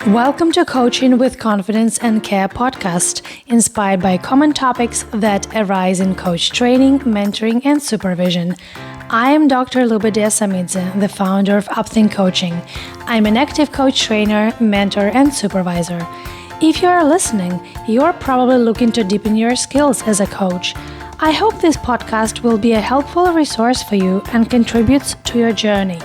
Welcome to Coaching with Confidence and Care podcast, inspired by common topics that arise in coach training, mentoring, and supervision. I am Dr. Luba Desamidze, the founder of Upthink Coaching. I'm an active coach trainer, mentor, and supervisor. If you are listening, you are probably looking to deepen your skills as a coach. I hope this podcast will be a helpful resource for you and contributes to your journey.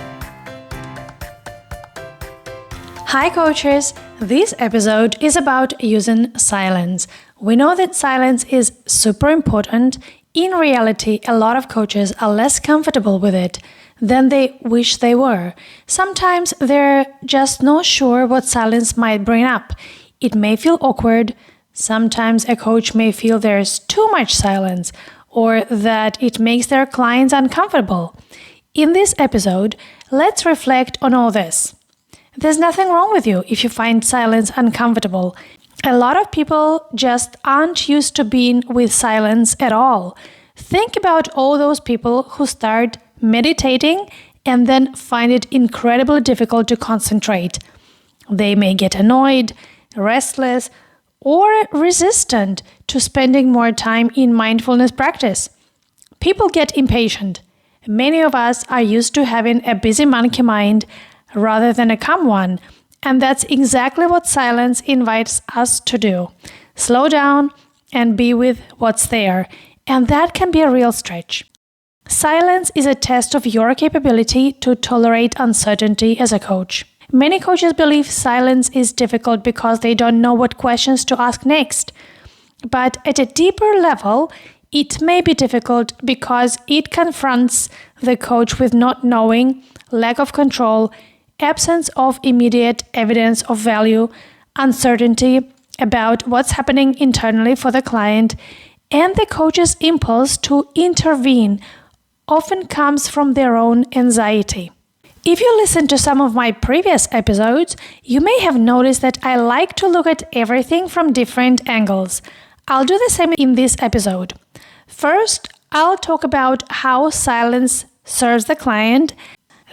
Hi coaches! This episode is about using silence. We know that silence is super important. In reality, a lot of coaches are less comfortable with it than they wish they were. Sometimes they're just not sure what silence might bring up. It may feel awkward. Sometimes a coach may feel there's too much silence or that it makes their clients uncomfortable. In this episode, let's reflect on all this. There's nothing wrong with you if you find silence uncomfortable. A lot of people just aren't used to being with silence at all. Think about all those people who start meditating and then find it incredibly difficult to concentrate. They may get annoyed, restless, or resistant to spending more time in mindfulness practice. People get impatient. Many of us are used to having a busy monkey mind rather than a calm one, and that's exactly what silence invites us to do. Slow down and be with what's there, and that can be a real stretch. Silence is a test of your capability to tolerate uncertainty as a coach. Many coaches believe silence is difficult because they don't know what questions to ask next. But at a deeper level, it may be difficult because it confronts the coach with not knowing, lack of control, absence of immediate evidence of value, uncertainty about what's happening internally for the client, and the coach's impulse to intervene often comes from their own anxiety. If you listen to some of my previous episodes, you may have noticed that I like to look at everything from different angles. I'll do the same in this episode. First, I'll talk about how silence serves the client,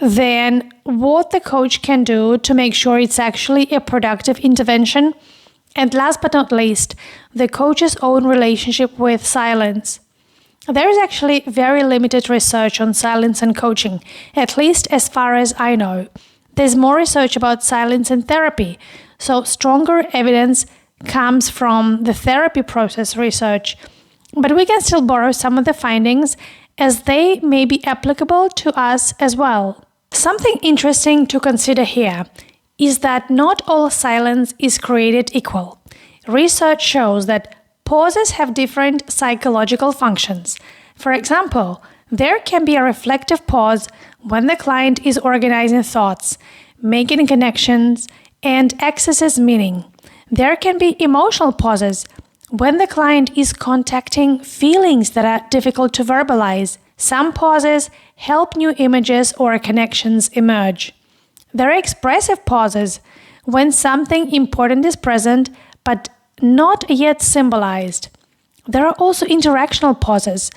then what the coach can do to make sure it's actually a productive intervention, and last but not least, the coach's own relationship with silence. There is actually very limited research on silence and coaching, at least as far as I know. There's more research about silence in therapy, so stronger evidence comes from the therapy process research, but we can still borrow some of the findings as they may be applicable to us as well. Something interesting to consider here is that not all silence is created equal. Research shows that pauses have different psychological functions. For example, there can be a reflective pause when the client is organizing thoughts, making connections, and accesses meaning. There can be emotional pauses when the client is contacting feelings that are difficult to verbalize. Some pauses help new images or connections emerge. There are expressive pauses when something important is present but not yet symbolized. There are also interactional pauses,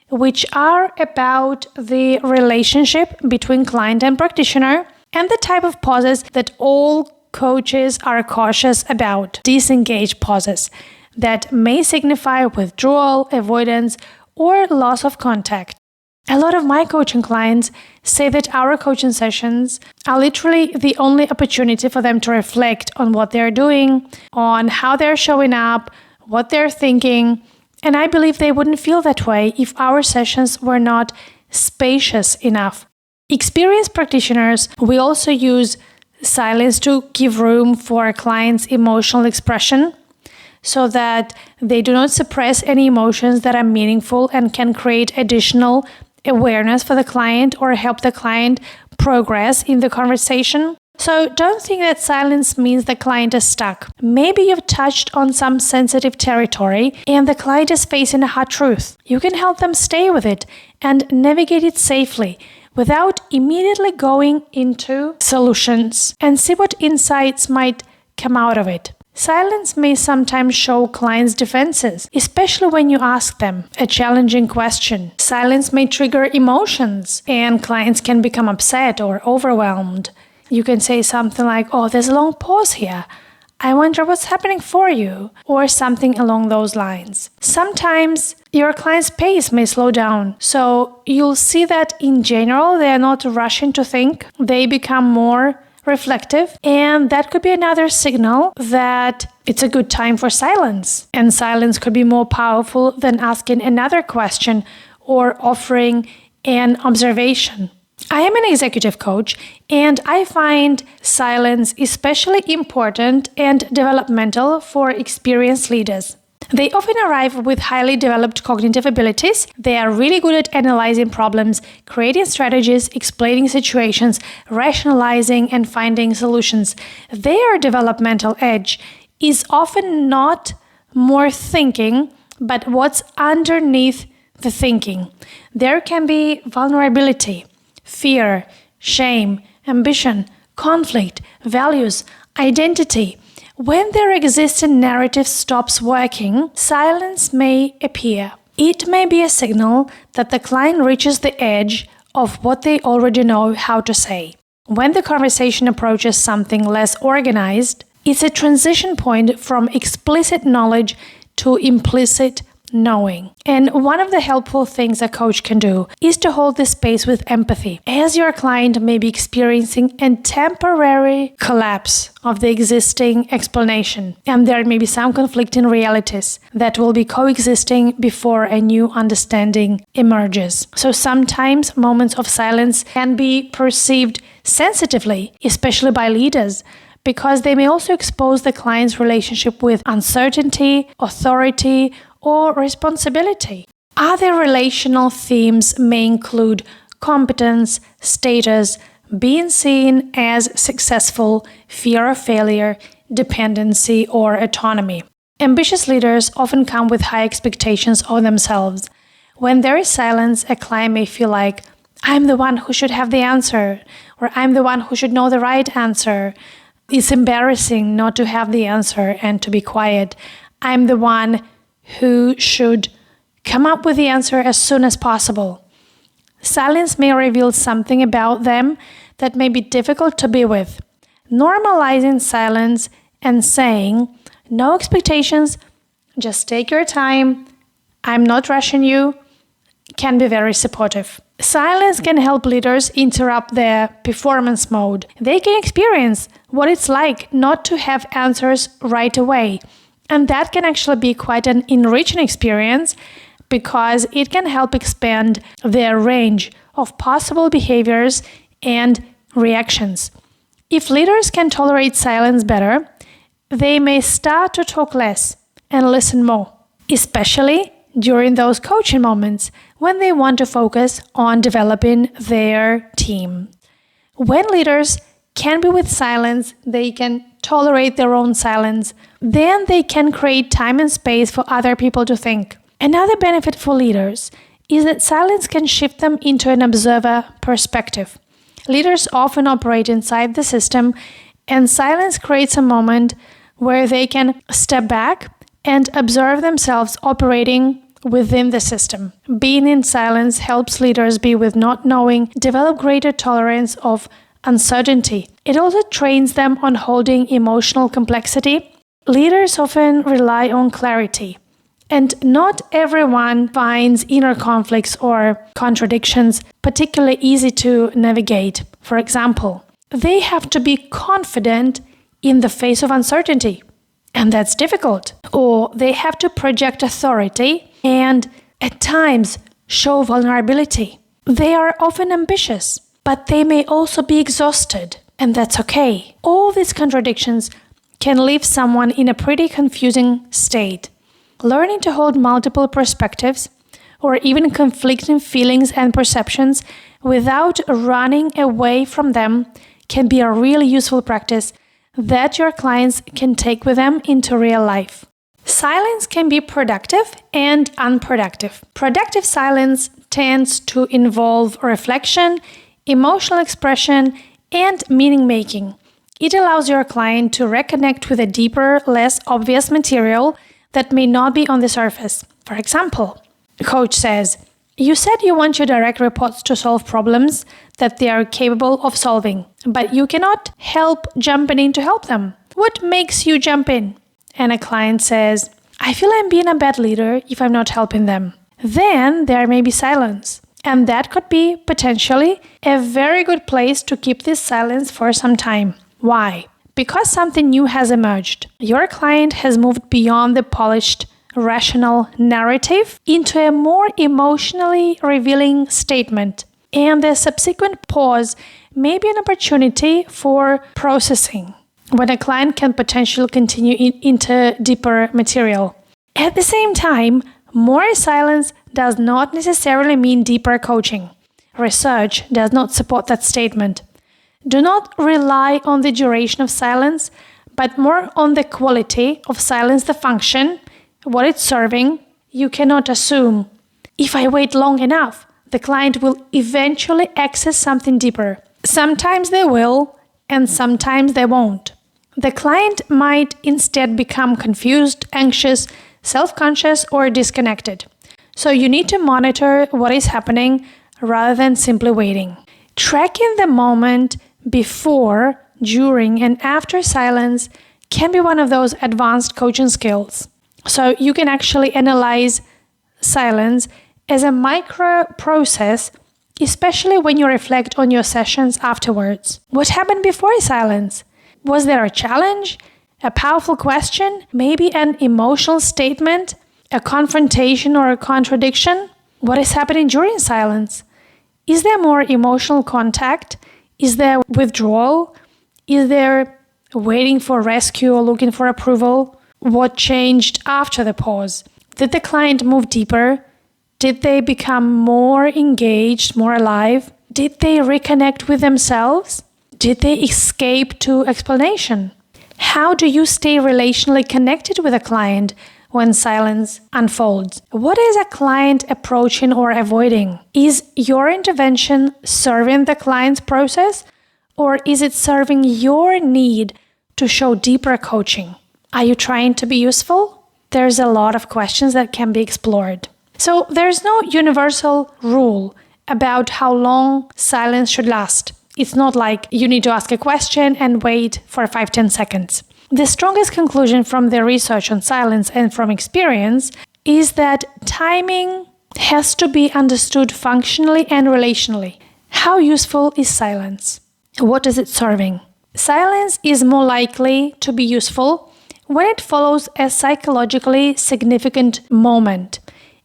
which are about the relationship between client and practitioner, and the type of pauses that all coaches are cautious about, disengaged pauses that may signify withdrawal, avoidance, or loss of contact. A lot of my coaching clients say that our coaching sessions are literally the only opportunity for them to reflect on what they're doing, on how they're showing up, what they're thinking, and I believe they wouldn't feel that way if our sessions were not spacious enough. Experienced practitioners will also use silence to give room for a client's emotional expression so that they do not suppress any emotions that are meaningful and can create additional awareness for the client or help the client progress in the conversation. So don't think that silence means the client is stuck. Maybe you've touched on some sensitive territory and the client is facing a hard truth. You can help them stay with it and navigate it safely without immediately going into solutions and see what insights might come out of it. Silence may sometimes show clients' defenses, especially when you ask them a challenging question. Silence may trigger emotions, and clients can become upset or overwhelmed. You can say something like, "Oh, there's a long pause here. I wonder what's happening for you," or something along those lines. Sometimes your client's pace may slow down, so you'll see that in general they are not rushing to think. They become more reflective, and that could be another signal that it's a good time for silence. And silence could be more powerful than asking another question or offering an observation. I am an executive coach, and I find silence especially important and developmental for experienced leaders. They often arrive with highly developed cognitive abilities. They are really good at analyzing problems, creating strategies, explaining situations, rationalizing, and finding solutions. Their developmental edge is often not more thinking, but what's underneath the thinking. There can be vulnerability, fear, shame, ambition, conflict, values, identity. When their existing narrative stops working, silence may appear. It may be a signal that the client reaches the edge of what they already know how to say. When the conversation approaches something less organized, it's a transition point from explicit knowledge to implicit knowing. And one of the helpful things a coach can do is to hold this space with empathy, as your client may be experiencing a temporary collapse of the existing explanation, and there may be some conflicting realities that will be coexisting before a new understanding emerges. So sometimes moments of silence can be perceived sensitively, especially by leaders, because they may also expose the client's relationship with uncertainty, authority, or responsibility. Other relational themes may include competence, status, being seen as successful, fear of failure, dependency, or autonomy. Ambitious leaders often come with high expectations of themselves. When there is silence, a client may feel like, "I'm the one who should have the answer," or "I'm the one who should know the right answer." It's embarrassing not to have the answer and to be quiet. "I'm the one who should come up with the answer as soon as possible." Silence may reveal something about them that may be difficult to be with. Normalizing silence and saying, "No expectations, just take your time, I'm not rushing you," can be very supportive. Silence can help leaders interrupt their performance mode. They can experience what it's like not to have answers right away. And that can actually be quite an enriching experience because it can help expand their range of possible behaviors and reactions. If leaders can tolerate silence better, they may start to talk less and listen more, especially during those coaching moments when they want to focus on developing their team. When leaders can be with silence, they can tolerate their own silence, then they can create time and space for other people to think. Another benefit for leaders is that silence can shift them into an observer perspective. Leaders often operate inside the system, and silence creates a moment where they can step back and observe themselves operating within the system. Being in silence helps leaders be with not knowing, develop greater tolerance of uncertainty. It also trains them on holding emotional complexity. Leaders often rely on clarity, and not everyone finds inner conflicts or contradictions particularly easy to navigate. For example, they have to be confident in the face of uncertainty, and that's difficult. Or they have to project authority and, at times, show vulnerability. They are often ambitious, but they may also be exhausted, and that's okay. All these contradictions can leave someone in a pretty confusing state. Learning to hold multiple perspectives, or even conflicting feelings and perceptions without running away from them, can be a really useful practice that your clients can take with them into real life. Silence can be productive and unproductive. Productive silence tends to involve reflection, emotional expression, and meaning-making. It allows your client to reconnect with a deeper, less obvious material that may not be on the surface. For example, a coach says, You said you want your direct reports to solve problems that they are capable of solving, but you cannot help jumping in to help them. What makes you jump in? And a client says, I feel I'm being a bad leader if I'm not helping them. Then there may be silence. And that could be potentially a very good place to keep this silence for some time. Why? Because something new has emerged. Your client has moved beyond the polished rational narrative into a more emotionally revealing statement. And the subsequent pause may be an opportunity for processing, when a client can potentially continue into deeper material. At the same time, more silence does not necessarily mean deeper coaching. Research does not support that statement. Do not rely on the duration of silence, but more on the quality of silence, the function, what it's serving. You cannot assume, if I wait long enough, the client will eventually access something deeper. Sometimes they will, and sometimes they won't. The client might instead become confused, anxious, self-conscious, or disconnected. So you need to monitor what is happening rather than simply waiting. Tracking the moment before, during, and after silence can be one of those advanced coaching skills. So you can actually analyze silence as a micro process, especially when you reflect on your sessions afterwards. What happened before silence? Was there a challenge, a powerful question, maybe an emotional statement, a confrontation or a contradiction? What is happening during silence? Is there more emotional contact? Is there withdrawal? Is there waiting for rescue or looking for approval? What changed after the pause? Did the client move deeper? Did they become more engaged, more alive? Did they reconnect with themselves? Did they escape to explanation? How do you stay relationally connected with a client when silence unfolds? What is a client approaching or avoiding? Is your intervention serving the client's process, or is it serving your need to show deeper coaching? Are you trying to be useful? There's a lot of questions that can be explored. So there's no universal rule about how long silence should last. It's not like you need to ask a question and wait for 5-10 seconds. The strongest conclusion from the research on silence and from experience is that timing has to be understood functionally and relationally. How useful is silence? What is it serving? Silence is more likely to be useful when it follows a psychologically significant moment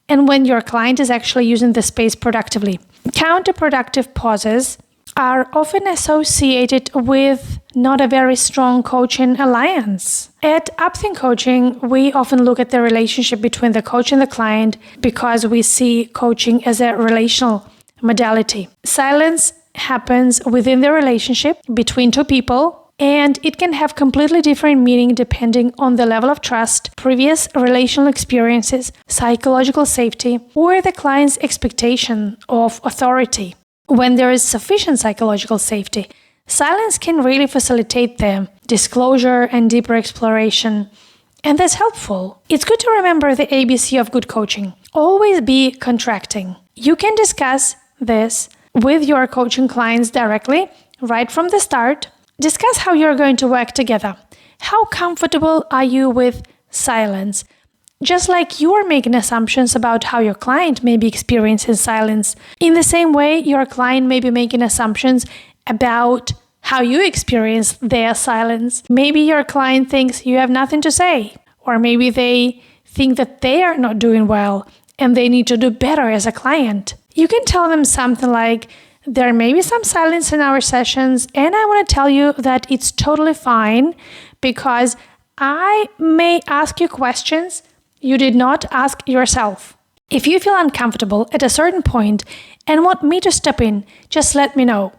and when your client is actually using the space productively. Counterproductive pauses are often associated with not a very strong coaching alliance. At Upthink Coaching, we often look at the relationship between the coach and the client because we see coaching as a relational modality. Silence happens within the relationship between two people, and it can have completely different meaning depending on the level of trust, previous relational experiences, psychological safety, or the client's expectation of authority. When there is sufficient psychological safety, silence can really facilitate the disclosure and deeper exploration, and that's helpful. It's good to remember the ABC of good coaching. Always be contracting. You can discuss this with your coaching clients directly, right from the start. Discuss how you're going to work together. How comfortable are you with silence? Just like you are making assumptions about how your client may be experiencing silence, in the same way your client may be making assumptions about how you experience their silence. Maybe your client thinks you have nothing to say, or maybe they think that they are not doing well and they need to do better as a client. You can tell them something like, there may be some silence in our sessions, and I want to tell you that it's totally fine because I may ask you questions you did not ask yourself. If you feel uncomfortable at a certain point and want me to step in, just let me know.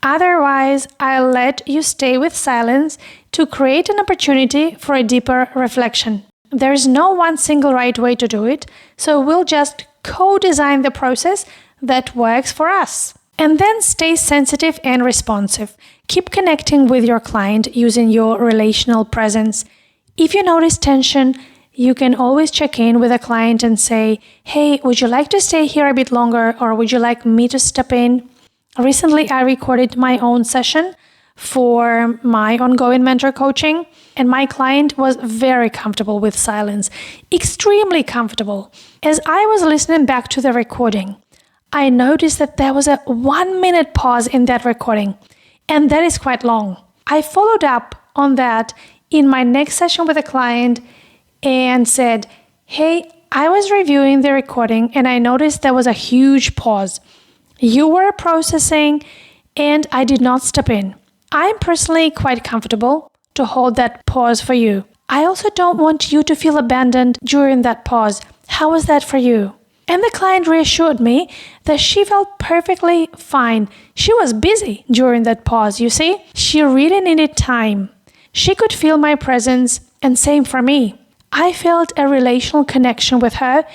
Otherwise, I'll let you stay with silence to create an opportunity for a deeper reflection. There's no one single right way to do it, so we'll just co-design the process that works for us. And then stay sensitive and responsive. Keep connecting with your client using your relational presence. If you notice tension, You can always check in with a client and say, hey, would you like to stay here a bit longer, or would you like me to step in? Recently, I recorded my own session for my ongoing mentor coaching, and my client was very comfortable with silence, extremely comfortable. As I was listening back to the recording, I noticed that there was a 1-minute pause in that recording, and that is quite long. I followed up on that in my next session with a client and said, hey, I was reviewing the recording and I noticed there was a huge pause. You were processing and I did not step in. I'm personally quite comfortable to hold that pause for you. I also don't want you to feel abandoned during that pause. How was that for you? And the client reassured me that she felt perfectly fine. She was busy during that pause, you see? She really needed time. She could feel my presence, and same for me. I felt a relational connection with her,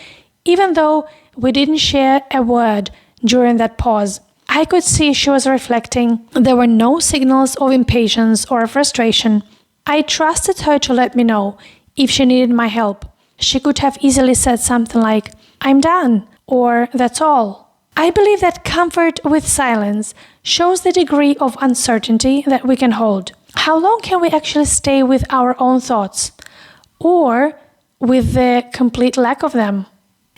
even though we didn't share a word during that pause. I could see she was reflecting. There were no signals of impatience or frustration. I trusted her to let me know if she needed my help. She could have easily said something like, I'm done, or that's all. I believe that comfort with silence shows the degree of uncertainty that we can hold. How long can we actually stay with our own thoughts? Or with the complete lack of them?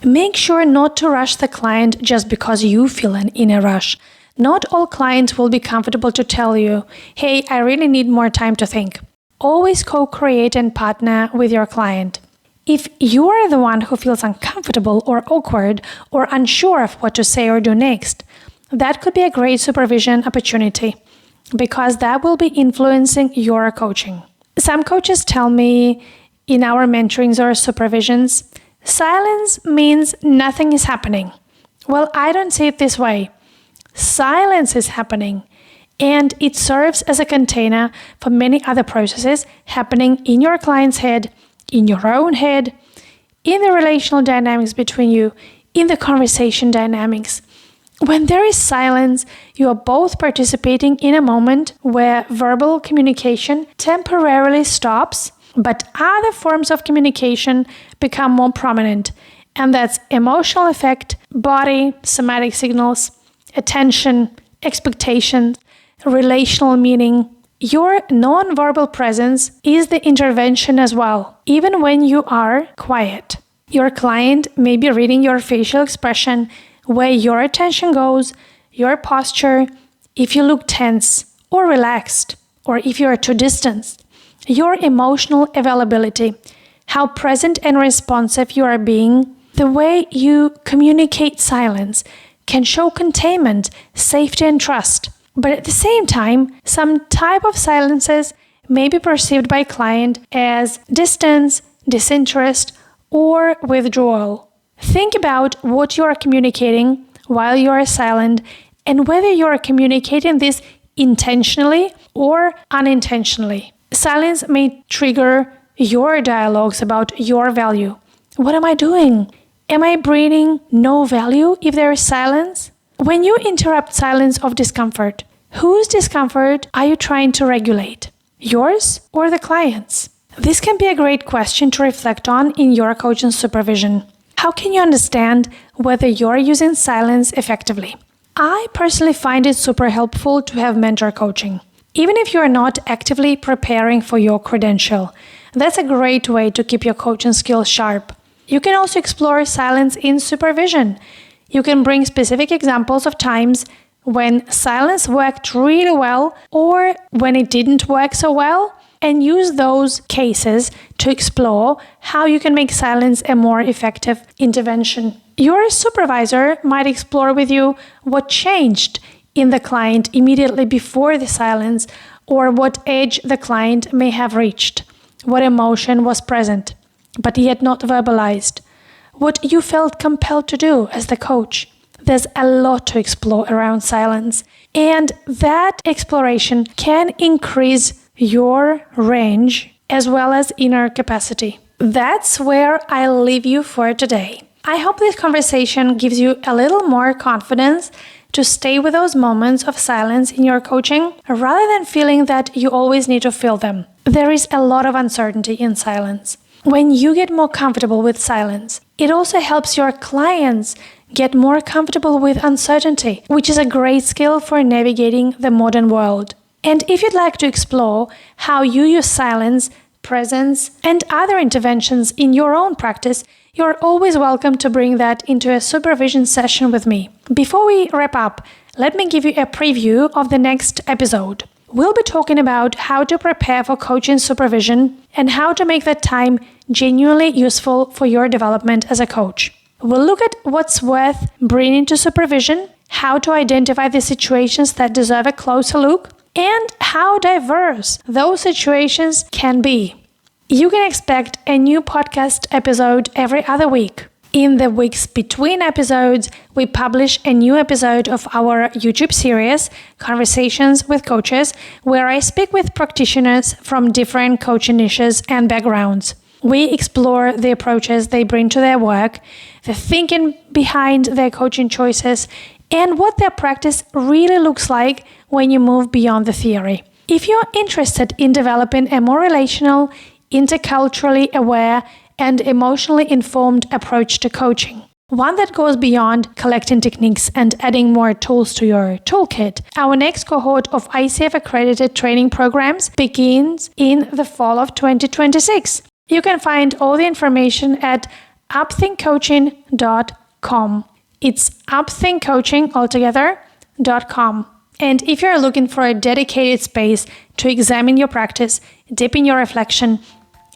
Make sure not to rush the client just because you feel in a rush. Not all clients will be comfortable to tell you, hey, I really need more time to think. Always co-create and partner with your client. If you are the one who feels uncomfortable or awkward or unsure of what to say or do next, that could be a great supervision opportunity because that will be influencing your coaching. Some coaches tell me in our mentorings or supervisions, silence means nothing is happening. Well, I don't see it this way. Silence is happening, and it serves as a container for many other processes happening in your client's head, in your own head, in the relational dynamics between you, in the conversation dynamics. When there is silence, you are both participating in a moment where verbal communication temporarily stops, but other forms of communication become more prominent, and that's emotional effect, body, somatic signals, attention, expectations, relational meaning. Your non-verbal presence is the intervention as well, even when you are quiet. Your client may be reading your facial expression, where your attention goes, your posture, if you look tense or relaxed, or if you are too distant. Your emotional availability, how present and responsive you are being, the way you communicate silence can show containment, safety, and trust. But at the same time, some type of silences may be perceived by client as distance, disinterest, or withdrawal. Think about what you are communicating while you are silent and whether you are communicating this intentionally or unintentionally. Silence may trigger your dialogues about your value. What am I doing? Am I bringing no value if there is silence? When you interrupt silence of discomfort, whose discomfort are you trying to regulate? Yours or the client's? This can be a great question to reflect on in your coaching supervision. How can you understand whether you're using silence effectively? I personally find it super helpful to have mentor coaching. Even if you're not actively preparing for your credential, that's a great way to keep your coaching skills sharp. You can also explore silence in supervision. You can bring specific examples of times when silence worked really well or when it didn't work so well, and use those cases to explore how you can make silence a more effective intervention. Your supervisor might explore with you what changed in the client immediately before the silence, or what age the client may have reached, what emotion was present, but yet not verbalized, what you felt compelled to do as the coach. There's a lot to explore around silence, and that exploration can increase your range as well as inner capacity. That's where I'll leave you for today. I hope this conversation gives you a little more confidence to stay with those moments of silence in your coaching rather than feeling that you always need to fill them. There is a lot of uncertainty in silence. When you get more comfortable with silence, it also helps your clients get more comfortable with uncertainty, which is a great skill for navigating the modern world. And if you'd like to explore how you use silence, presence, and other interventions in your own practice, you're always welcome to bring that into a supervision session with me. Before we wrap up, let me give you a preview of the next episode. We'll be talking about how to prepare for coaching supervision and how to make that time genuinely useful for your development as a coach. We'll look at what's worth bringing to supervision, how to identify the situations that deserve a closer look, and how diverse those situations can be. You can expect a new podcast episode every other week. In the weeks between episodes, we publish a new episode of our YouTube series, Conversations with Coaches, where I speak with practitioners from different coaching niches and backgrounds. We explore the approaches they bring to their work, the thinking behind their coaching choices, and what their practice really looks like when you move beyond the theory. If you're interested in developing a more relational, interculturally aware, and emotionally informed approach to coaching, one that goes beyond collecting techniques and adding more tools to your toolkit, our next cohort of ICF accredited training programs begins in the fall of 2026. You can find all the information at upthinkcoaching.com. It's upthinkcoachingaltogether.com. And if you're looking for a dedicated space to examine your practice, deep in your reflection,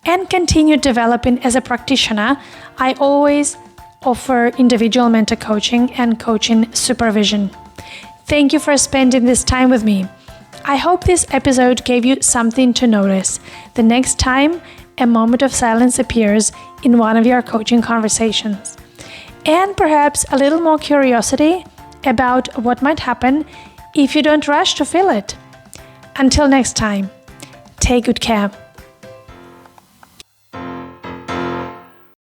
and continue developing as a practitioner, I always offer individual mentor coaching and coaching supervision. Thank you for spending this time with me. I hope this episode gave you something to notice the next time a moment of silence appears in one of your coaching conversations. And perhaps a little more curiosity about what might happen if you don't rush to fill it. Until next time, take good care.